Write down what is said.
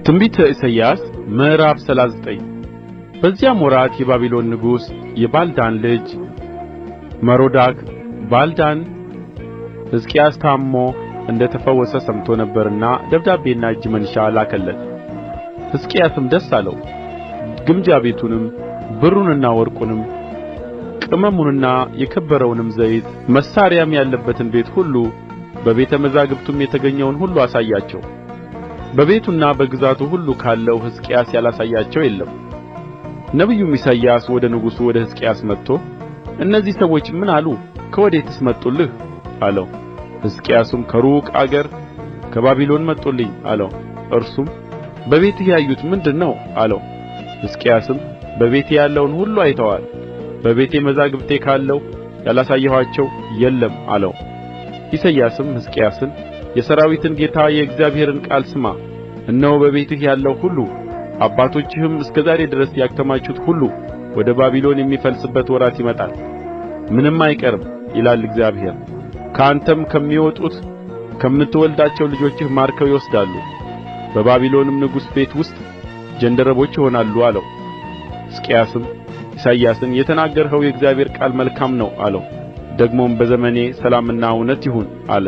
ትንቢተ ኢሳይያስ ምዕራፍ 39 በዚያም ወራት የባቢሎን ንጉሥ የባልዳን ልጅ መሮዳክ ባልዳን ሕዝቅያስ ታምሞ እንደ ተፈወሰ ሰምቶ ነበርና ደብዳቤና እጅ መንሻ ላከለት። ሕዝቅያስም ደስ አለው። ግምጃ ቤቱንም ብሩንና ወርቁንም ቅመሙንና የከበረውንም ዘይት መሣሪያም ያለበትን ቤት ሁሉ በቤተ መዛግብቱም የተገኘውን ሁሉ አሳያቸው። በቤቱና በግዛቱ ሁሉ ካለው ሕዝቅያስ ያላሳያቸው የለም። ነቢዩም ኢሳይያስ ወደ ንጉሡ ወደ ሕዝቅያስ መጥቶ እነዚህ ሰዎች ምን አሉ? ከወዴትስ መጡልህ? አለው። ሕዝቅያስም ከሩቅ አገር ከባቢሎን መጡልኝ አለው። እርሱም በቤትህ ያዩት ምንድር ነው? አለው። ሕዝቅያስም በቤቴ ያለውን ሁሉ አይተዋል። በቤቴ መዛግብቴ ካለው ያላሳየኋቸው የለም አለው። ኢሳይያስም ሕዝቅያስን የሠራዊትን ጌታ የእግዚአብሔርን ቃል ስማ። እነሆ በቤትህ ያለው ሁሉ አባቶችህም እስከ ዛሬ ድረስ ያከማቹት ሁሉ ወደ ባቢሎን የሚፈልስበት ወራት ይመጣል፣ ምንም አይቀርም ይላል እግዚአብሔር። ከአንተም ከሚወጡት ከምትወልዳቸው ልጆችህ ማርከው ይወስዳሉ፣ በባቢሎንም ንጉሥ ቤት ውስጥ ጃንደረቦች ይሆናሉ አለው። ሕዝቅያስም ኢሳይያስን የተናገርኸው የእግዚአብሔር ቃል መልካም ነው አለው። ደግሞም በዘመኔ ሰላምና እውነት ይሁን አለ።